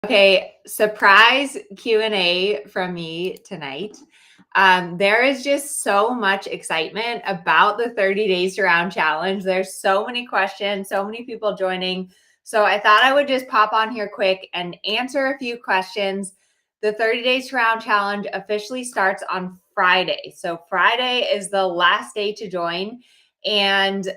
Okay, surprise Q&A from me tonight. There is just so much excitement about the 30 Days to Round Challenge. There's so many questions, so many people joining. So I thought I would just pop on here quick and answer a few questions. The 30 Days to Round Challenge officially starts on Friday. So Friday is the last day to join. And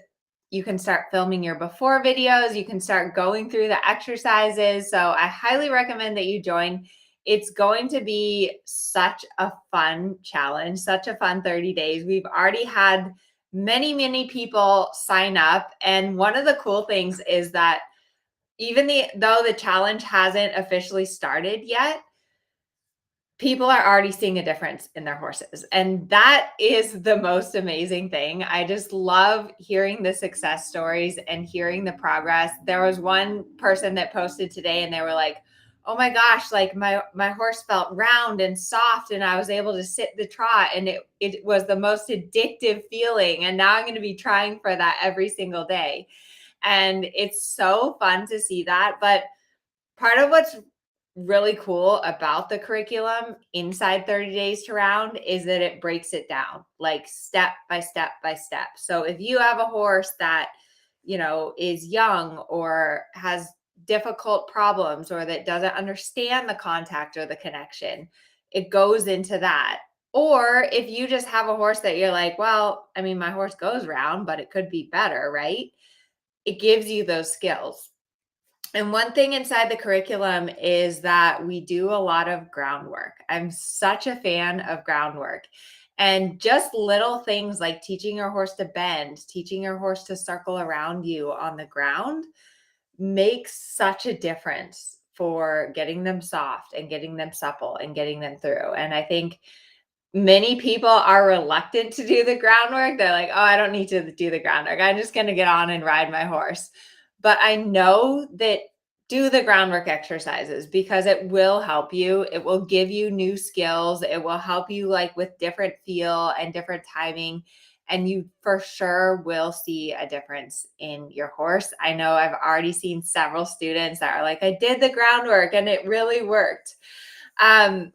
you can start filming your before videos. You can start going through the exercises. So I highly recommend that you join. It's going to be such a fun challenge, such a fun 30 days. We've already had many people sign up. And one of the cool things is that though the challenge hasn't officially started yet, people are already seeing a difference in their horses. And that is the most amazing thing. I just love hearing the success stories and hearing the progress. There was one person that posted today and they were like, "Oh my gosh, like my horse felt round and soft and I was able to sit the trot and it was the most addictive feeling. And now I'm going to be trying for that every single day." And it's so fun to see that. But part of what's really cool about the curriculum inside 30 Days to Round is that it breaks it down like step by step by step. So if you have a horse that, is young or has difficult problems or that doesn't understand the contact or the connection, it goes into that. Or if you just have a horse that you're like, well, I mean, my horse goes round, but it could be better, right? It gives you those skills. And one thing inside the curriculum is that we do a lot of groundwork. I'm such a fan of groundwork. And just little things like teaching your horse to bend, teaching your horse to circle around you on the ground makes such a difference for getting them soft and getting them supple and getting them through. And I think many people are reluctant to do the groundwork. They're like, "Oh, I don't need to do the groundwork. I'm just going to get on and ride my horse." But I know that do the groundwork exercises because it will help you. It will give you new skills. It will help you like with different feel and different timing. And you for sure will see a difference in your horse. I know I've already seen several students that are like, "I did the groundwork and it really worked." Um,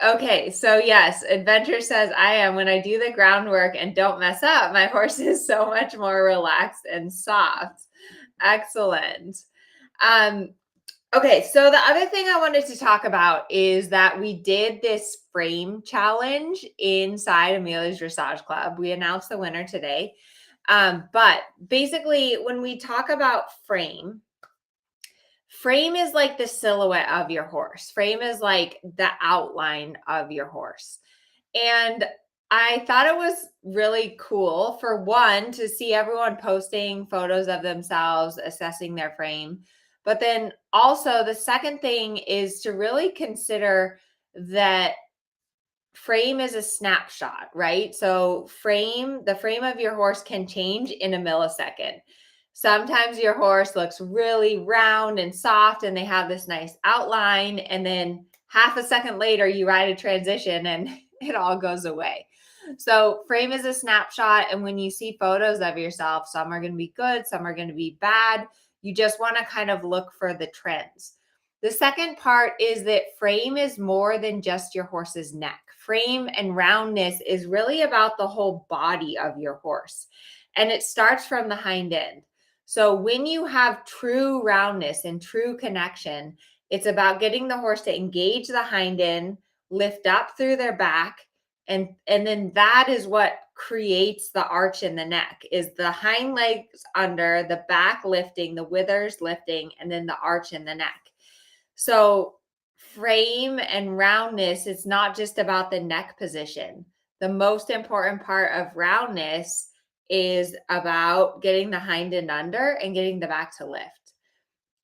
Okay, so yes, Adventure says I am when I do the groundwork and don't mess up. My horse is so much more relaxed and soft. Excellent. Um, okay, so the other thing I wanted to talk about is that we did this frame challenge inside Amelia's Dressage Club. We announced the winner today. But basically, when we talk about frame is like the silhouette of your horse. Frame is like the outline of your horse. And I thought it was really cool for one to see everyone posting photos of themselves assessing their frame. But then also the second thing is to really consider that frame is a snapshot, right? So the frame of your horse can change in a millisecond. Sometimes your horse looks really round and soft and they have this nice outline. And then half a second later, you ride a transition and it all goes away. So frame is a snapshot. And when you see photos of yourself, some are going to be good, some are going to be bad. You just want to kind of look for the trends. The second part is that frame is more than just your horse's neck. Frame and roundness is really about the whole body of your horse. And it starts from the hind end. So when you have true roundness and true connection, it's about getting the horse to engage the hind end, lift up through their back, and then that is what creates the arch in the neck is the hind legs under, the back lifting, the withers lifting, and then the arch in the neck. So frame and roundness, it's not just about the neck position. The most important part of roundness is about getting the hind end under and getting the back to lift.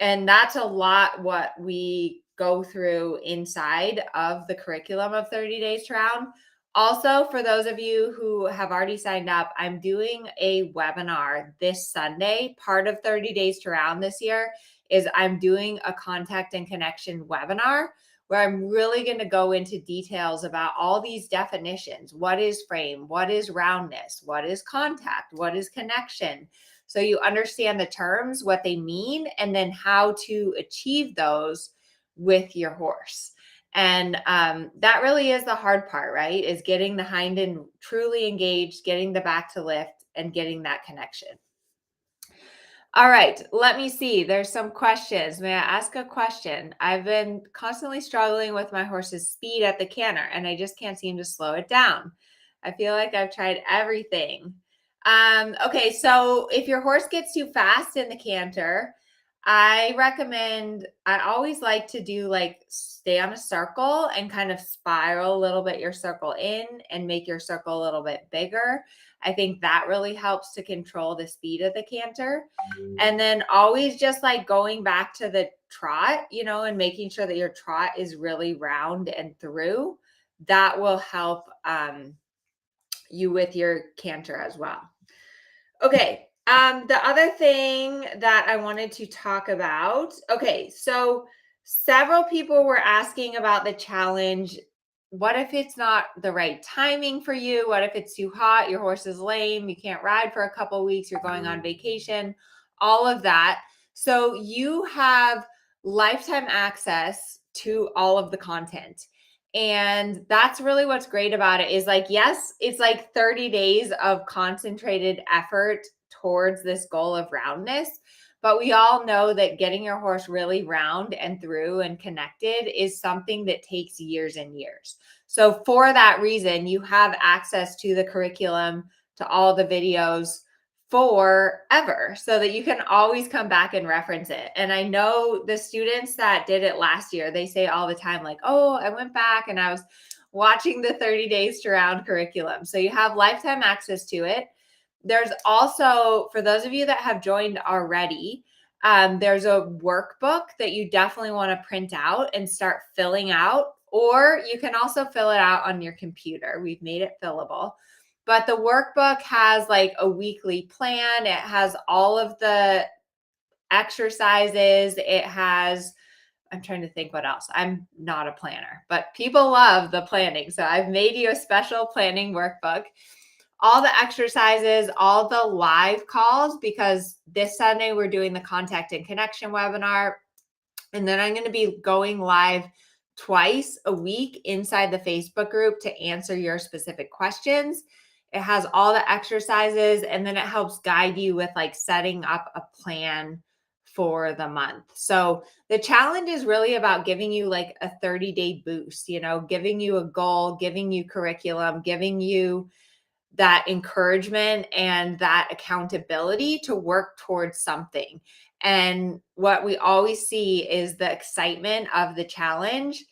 And that's a lot what we go through inside of the curriculum of 30 Days to Round. Also, for those of you who have already signed up, I'm doing a webinar this Sunday. Part of 30 Days to Round this year is I'm doing a contact and connection webinar where I'm really going to go into details about all these definitions. What is frame? What is roundness? What is contact? What is connection? So you understand the terms, what they mean, and then how to achieve those with your horse. And that really is the hard part, right? Is getting the hind end truly engaged, getting the back to lift, and getting that connection. All right, let me see. There's some questions. May I ask a question? I've been constantly struggling with my horse's speed at the canter, and I just can't seem to slow it down. I feel like I've tried everything. Okay, so if your horse gets too fast in the canter, I always like to do like stay on a circle and kind of spiral a little bit your circle in and make your circle a little bit bigger. I think that really helps to control the speed of the canter. And then always just like going back to the trot, and making sure that your trot is really round and through. That will help you with your canter as well. Okay. The other thing that I wanted to talk about. Okay, so several people were asking about the challenge. What if it's not the right timing for you? What if it's too hot? Your horse is lame. You can't ride for a couple weeks. You're going on vacation. All of that. So you have lifetime access to all of the content. And that's really what's great about it is like, yes, it's like 30 days of concentrated effort towards this goal of roundness. But we all know that getting your horse really round and through and connected is something that takes years and years. So for that reason, you have access to the curriculum, to all the videos forever so that you can always come back and reference it. And I know the students that did it last year, they say all the time, like, oh, I went back and I was watching the 30 Days to Round curriculum. So you have lifetime access to it. There's also, for those of you that have joined already, there's a workbook that you definitely want to print out and start filling out, or you can also fill it out on your computer. We've made it fillable. But the workbook has like a weekly plan. It has all of the exercises. It has, I'm trying to think what else. I'm not a planner, but people love the planning. So I've made you a special planning workbook. All the exercises, all the live calls, because this Sunday we're doing the contact and connection webinar. And then I'm going to be going live twice a week inside the Facebook group to answer your specific questions. It has all the exercises, and then it helps guide you with like setting up a plan for the month. So the challenge is really about giving you like a 30-day boost, giving you a goal, giving you curriculum, giving you that encouragement and that accountability to work towards something. And what we always see is the excitement of the challenge.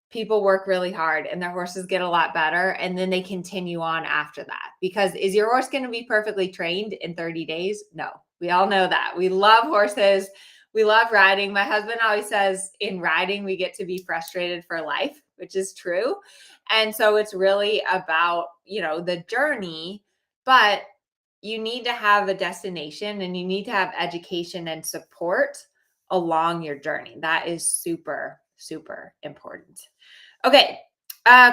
People work really hard and their horses get a lot better, and then they continue on after that. Because is your horse going to be perfectly trained in 30 days? No, we all know that. We love horses. We love riding. My husband always says in riding, we get to be frustrated for life, which is true. And so it's really about, the journey, but you need to have a destination and you need to have education and support along your journey. That is super, super important. Okay.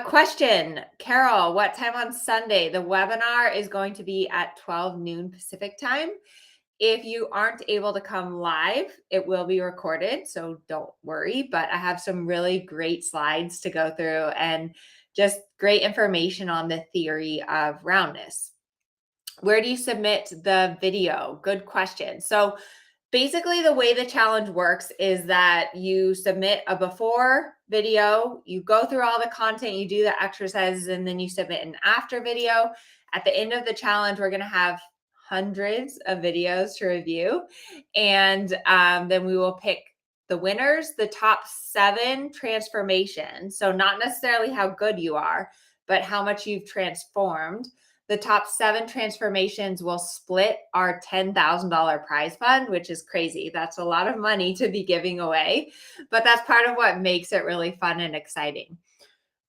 Question, Carol, what time on Sunday? The webinar is going to be at 12 noon Pacific time. If you aren't able to come live, it will be recorded, so don't worry. But I have some really great slides to go through and just great information on the theory of roundness. Where do you submit the video? Good question. So basically, the way the challenge works is that you submit a before video, you go through all the content, you do the exercises, and then you submit an after video. At the end of the challenge, we're going to have hundreds of videos to review. And then we will pick the winners, the top 7 transformations. So not necessarily how good you are, but how much you've transformed. The top 7 transformations will split our $10,000 prize fund, which is crazy. That's a lot of money to be giving away, but that's part of what makes it really fun and exciting.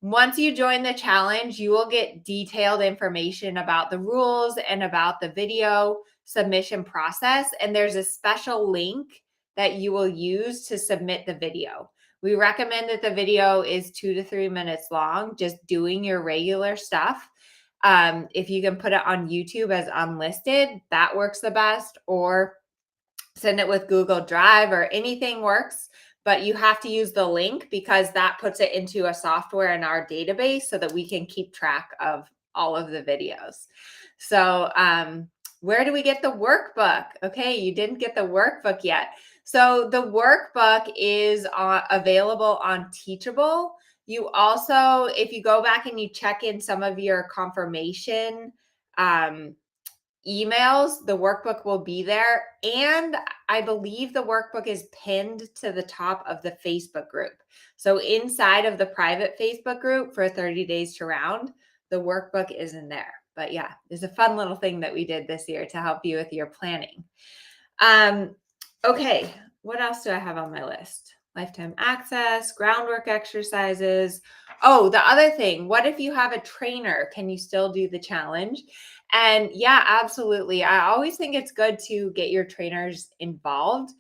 Once you join the challenge, you will get detailed information about the rules and about the video submission process. And there's a special link that you will use to submit the video. We recommend that the video is 2 to 3 minutes long, just doing your regular stuff. If you can put it on YouTube as unlisted, that works the best, or send it with Google Drive or anything works. but you have to use the link because that puts it into a software in our database so that we can keep track of all of the videos. So, where do we get the workbook? Okay, you didn't get the workbook yet. So the workbook is available on Teachable. You also, if you go back and you check in some of your confirmation emails, the workbook will be there. And I believe the workbook is pinned to the top of the Facebook group. So inside of the private Facebook group for 30 Days to Round, the workbook is in there. But yeah, it's a fun little thing that we did this year to help you with your planning. Okay, what else do I have on my list? Lifetime access, groundwork exercises. Oh, the other thing, what if you have a trainer? Can you still do the challenge? And yeah, absolutely. I always think it's good to get your trainers involved.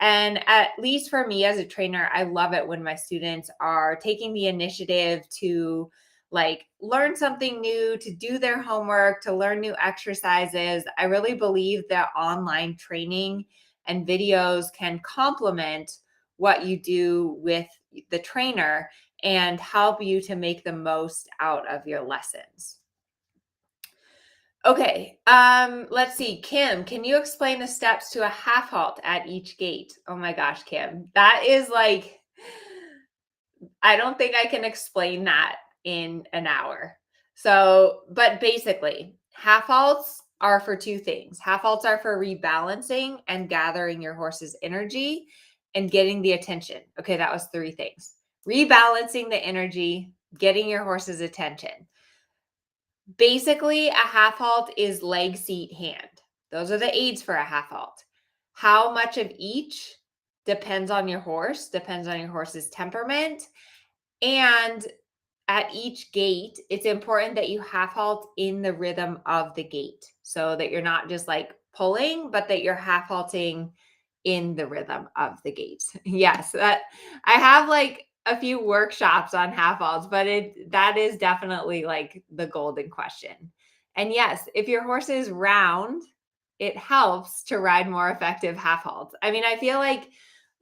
And at least for me as a trainer, I love it when my students are taking the initiative to like learn something new, to do their homework, to learn new exercises. I really believe that online training and videos can complement what you do with the trainer and help you to make the most out of your lessons. Okay, let's see. Kim, can you explain the steps to a half halt at each gate? Oh my gosh, Kim, that is like, I don't think I can explain that in an hour. So, but basically, half halts are for two things. Half halts are for rebalancing and gathering your horse's energy and getting the attention. Okay, that was three things. Rebalancing the energy, getting your horse's attention. Basically, a half halt is leg, seat, hand. Those are the aids for a half halt. How much of each depends on your horse, depends on your horse's temperament. And at each gate, it's important that you half halt in the rhythm of the gate so that you're not just like pulling, but that you're half halting in the rhythm of the gate. Yes, that I have like a few workshops on half halts, but that is definitely like the golden question. And yes, if your horse is round, it helps to ride more effective half halts. I mean, I feel like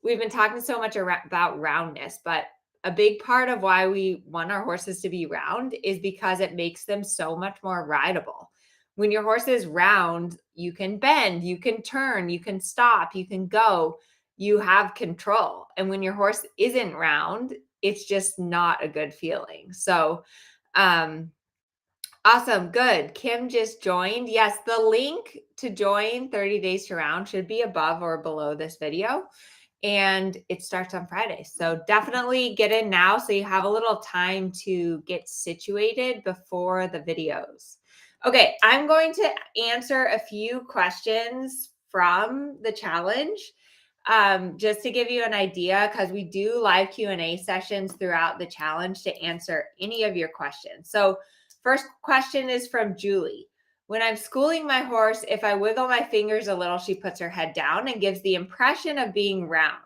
we've been talking so much about roundness, but a big part of why we want our horses to be round is because it makes them so much more rideable. When your horse is round, you can bend, you can turn, you can stop, you can go, you have control. And when your horse isn't round, it's just not a good feeling. So, awesome. Good. Kim just joined. Yes, the link to join 30 Days to Round should be above or below this video. And it starts on Friday. So definitely get in now so you have a little time to get situated before the videos. Okay, I'm going to answer a few questions from the challenge just to give you an idea, because we do live Q&A sessions throughout the challenge to answer any of your questions. So first question is from Julie. When I'm schooling my horse, if I wiggle my fingers a little, she puts her head down and gives the impression of being round,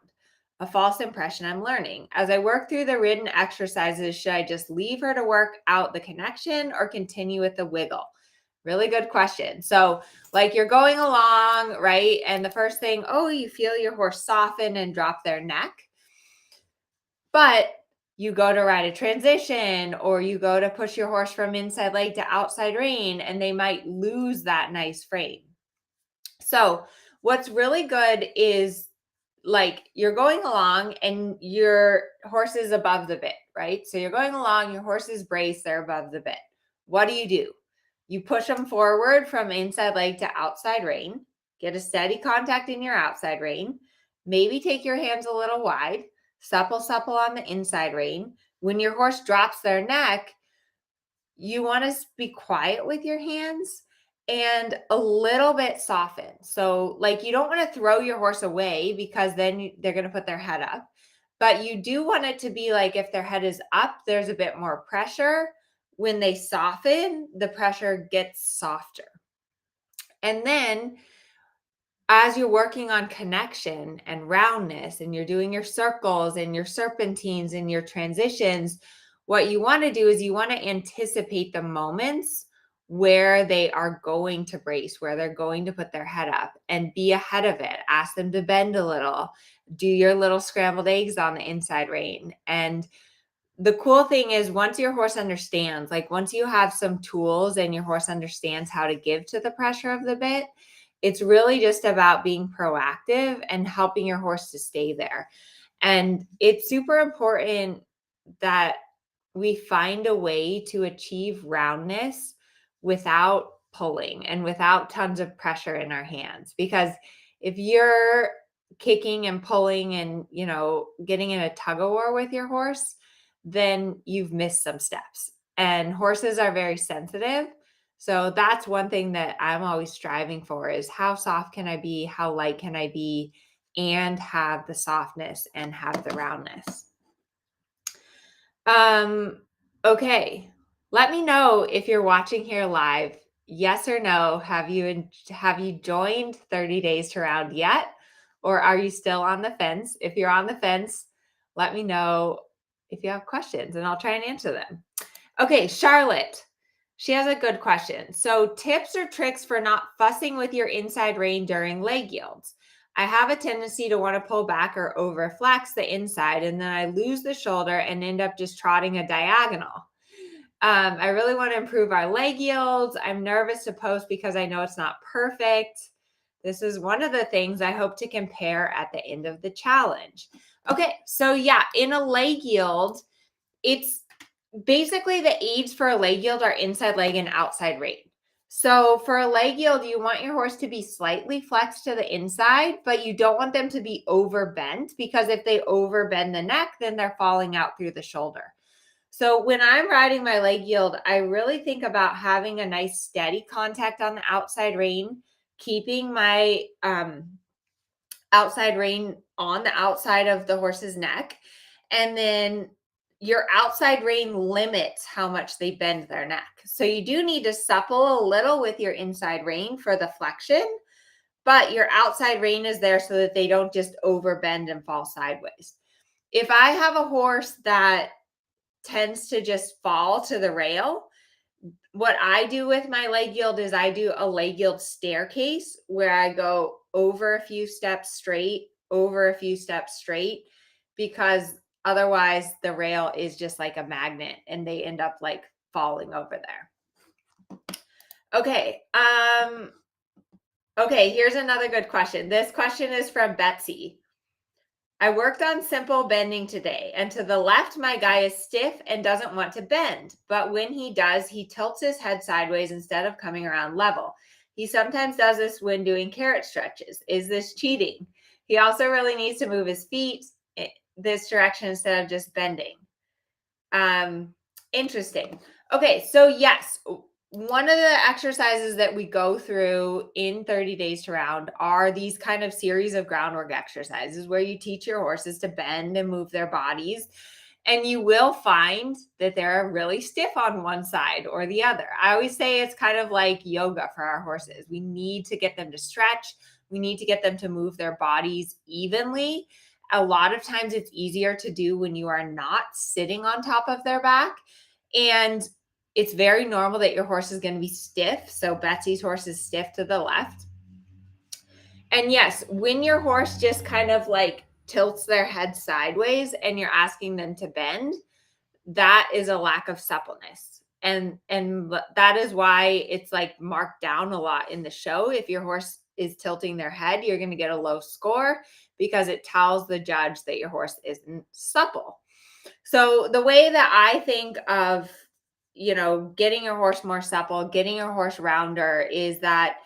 a false impression I'm learning. As I work through the ridden exercises, should I just leave her to work out the connection or continue with the wiggle? Really good question. So like you're going along, right? And the first thing, oh, you feel your horse soften and drop their neck. But you go to ride a transition or you go to push your horse from inside leg to outside rein and they might lose that nice frame. So what's really good is like you're going along and your horse is above the bit, right? So you're going along, your horse is braced, they're above the bit. What do? You push them forward from inside leg to outside rein, get a steady contact in your outside rein, maybe take your hands a little wide, supple on the inside rein. When your horse drops their neck, you want to be quiet with your hands and a little bit soften. So like you don't want to throw your horse away because then they're going to put their head up. But you do want it to be like if their head is up, there's a bit more pressure. When they soften, the pressure gets softer. And then as you're working on connection and roundness and you're doing your circles and your serpentines and your transitions, what you want to do is you want to anticipate the moments where they are going to brace, where they're going to put their head up, and be ahead of it. Ask them to bend a little, do your little scrambled eggs on the inside rein. And the cool thing is, once your horse understands, like once you have some tools and your horse understands how to give to the pressure of the bit, it's really just about being proactive and helping your horse to stay there. And it's super important that we find a way to achieve roundness without pulling and without tons of pressure in our hands. Because if you're kicking and pulling and, getting in a tug of war with your horse, then you've missed some steps. And horses are very sensitive. So that's one thing that I'm always striving for, is how soft can I be? How light can I be? And have the softness and have the roundness. Okay. Let me know if you're watching here live. Yes or no, have you joined 30 Days to Round yet? Or are you still on the fence? If you're on the fence, let me know if you have questions and I'll try and answer them. Okay, Charlotte. She has a good question. So, tips or tricks for not fussing with your inside rein during leg yields. I have a tendency to want to pull back or over flex the inside, and then I lose the shoulder and end up just trotting a diagonal. I really want to improve our leg yields. I'm nervous to post because I know it's not perfect. This is one of the things I hope to compare at the end of the challenge. Okay, so yeah, in a leg yield, it's basically the aids for a leg yield are inside leg and outside rein. So for a leg yield, you want your horse to be slightly flexed to the inside, but you don't want them to be overbent, because if they overbend the neck, then they're falling out through the shoulder. So when I'm riding my leg yield, I really think about having a nice steady contact on the outside rein, keeping my outside rein on the outside of the horse's neck. And then your outside rein limits how much they bend their neck. So you do need to supple a little with your inside rein for the flexion, but your outside rein is there so that they don't just overbend and fall sideways. If I have a horse that tends to just fall to the rail, what I do with my leg yield is I do a leg yield staircase where I go over a few steps straight, over a few steps straight, because otherwise the rail is just like a magnet and they end up like falling over there. Okay. Okay, here's another good question. This question is from Betsy. I worked on simple bending today, and to the left, my guy is stiff and doesn't want to bend. But when he does, he tilts his head sideways instead of coming around level. He sometimes does this when doing carrot stretches. Is this cheating? He also really needs to move his feet this direction instead of just bending. Interesting. Okay, so yes, one of the exercises that we go through in 30 Days to Round are these kind of series of groundwork exercises where you teach your horses to bend and move their bodies. And you will find that they're really stiff on one side or the other. I always say it's kind of like yoga for our horses. We need to get them to stretch. We need to get them to move their bodies evenly. A lot of times it's easier to do when you are not sitting on top of their back. And it's very normal that your horse is going to be stiff. So Betsy's horse is stiff to the left. And yes, when your horse just kind of like tilts their head sideways and you're asking them to bend, that is a lack of suppleness. And that is why it's like marked down a lot in the show. If your horse is tilting their head, you're going to get a low score because it tells the judge that your horse isn't supple. So the way that I think of, getting your horse more supple, getting your horse rounder, is that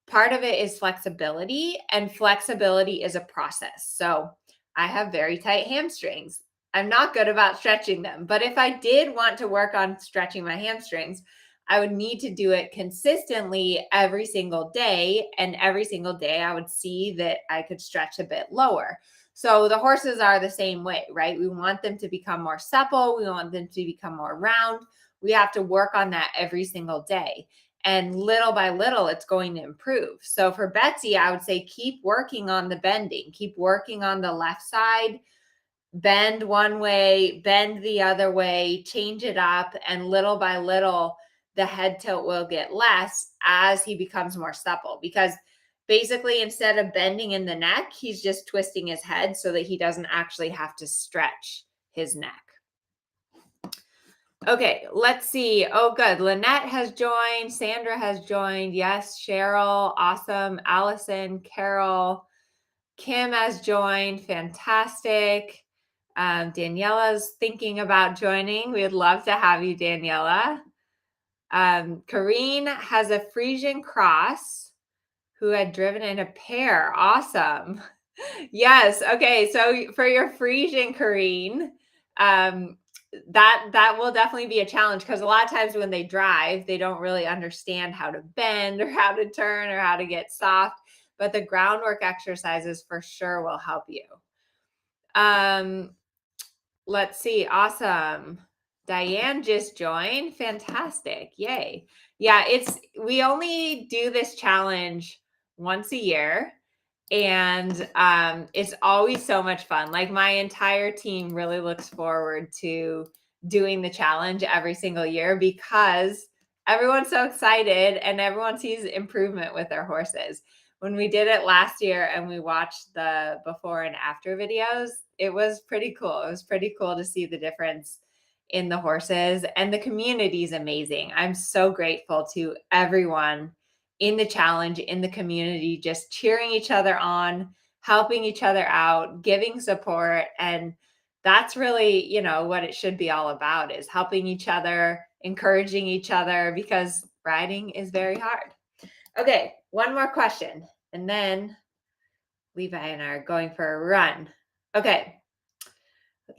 part of it is flexibility, and flexibility is a process. So I have very tight hamstrings. I'm not good about stretching them, but if I did want to work on stretching my hamstrings, I would need to do it consistently every single day. And every single day I would see that I could stretch a bit lower. So the horses are the same way, right? We want them to become more supple. We want them to become more round. We have to work on that every single day. And little by little, it's going to improve. So for Betsy, I would say keep working on the bending. Keep working on the left side. Bend one way, bend the other way, change it up. And little by little, the head tilt will get less as he becomes more supple, because basically instead of bending in the neck, he's just twisting his head so that he doesn't actually have to stretch his neck. Okay, let's see. Oh, good. Lynette has joined. Sandra has joined. Yes, Cheryl. Awesome. Allison, Carol, Kim has joined. Fantastic. Daniela's thinking about joining. We'd love to have you, Daniela. Kareen has a Frisian cross who had driven in a pair. Awesome. Yes. Okay. So for your Frisian, Kareen, that will definitely be a challenge, because a lot of times when they drive, they don't really understand how to bend or how to turn or how to get soft. But the groundwork exercises for sure will help you. Let's see. Awesome. Diane just joined. Fantastic. Yay. Yeah, we only do this challenge once a year, and it's always so much fun. Like, my entire team really looks forward to doing the challenge every single year, because everyone's so excited and everyone sees improvement with their horses. When we did it last year and we watched the before and after videos, it was pretty cool. It was pretty cool to see the difference in the horses, and the community is amazing. I'm so grateful to everyone in the challenge, in the community, just cheering each other on, helping each other out, giving support. And that's really, what it should be all about, is helping each other, encouraging each other, because riding is very hard. Okay, one more question, and then Levi and I are going for a run. Okay.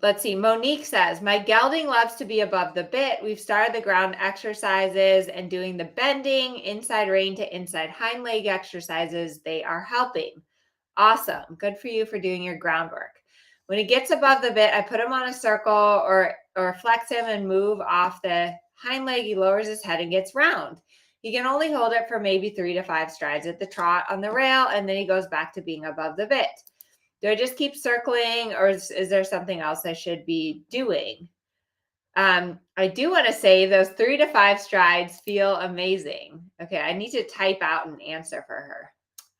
Let's see. Monique says, my gelding loves to be above the bit. We've started the ground exercises and doing the bending, inside rein to inside hind leg exercises. They are helping. Awesome. Good for you for doing your groundwork. When he gets above the bit, I put him on a circle or flex him and move off the hind leg. He lowers his head and gets round. He can only hold it for maybe 3 to 5 strides at the trot on the rail, and then he goes back to being above the bit. Do I just keep circling, or is there something else I should be doing? I do want to say those 3 to 5 strides feel amazing. Okay, I need to type out an answer for her.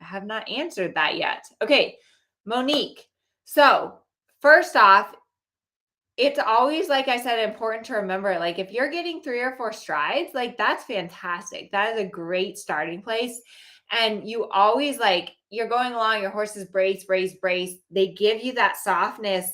I have not answered that yet. Okay, Monique. So first off, it's always, like I said, important to remember, like, if you're getting 3 or 4 strides, like, that's fantastic. That is a great starting place. And you always, like, you're going along, your horses brace, brace, brace. They give you that softness.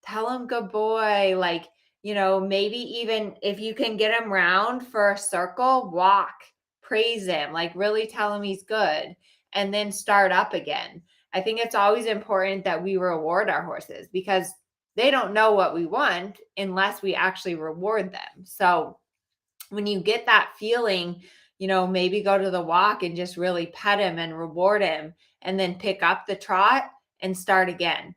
Tell them good boy. Like, maybe even if you can get him round for a circle, walk, praise him, like, really tell him he's good, and then start up again. I think it's always important that we reward our horses, because they don't know what we want unless we actually reward them. So when you get that feeling, maybe go to the walk and just really pet him and reward him, and then pick up the trot and start again.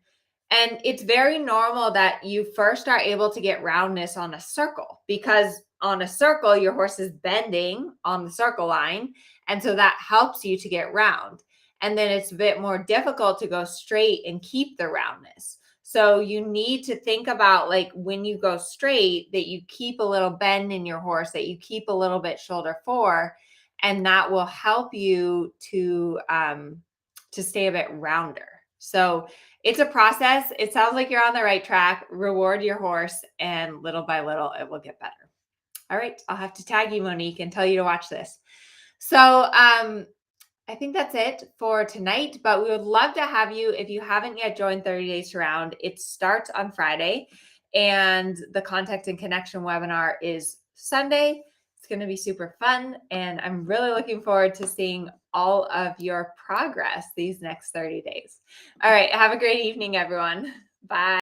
And it's very normal that you first are able to get roundness on a circle, because on a circle, your horse is bending on the circle line. And so that helps you to get round. And then it's a bit more difficult to go straight and keep the roundness. So you need to think about, like, when you go straight, that you keep a little bend in your horse, that you keep a little bit shoulder forward, and that will help you to stay a bit rounder. So it's a process. It sounds like you're on the right track. Reward your horse, and little by little, it will get better. All right. I'll have to tag you, Monique, and tell you to watch this. So I think that's it for tonight, but we would love to have you. If you haven't yet joined 30 Days to Round, it starts on Friday, and the Contact and Connection webinar is Sunday. It's going to be super fun, and I'm really looking forward to seeing all of your progress these next 30 days. All right. Have a great evening, everyone. Bye.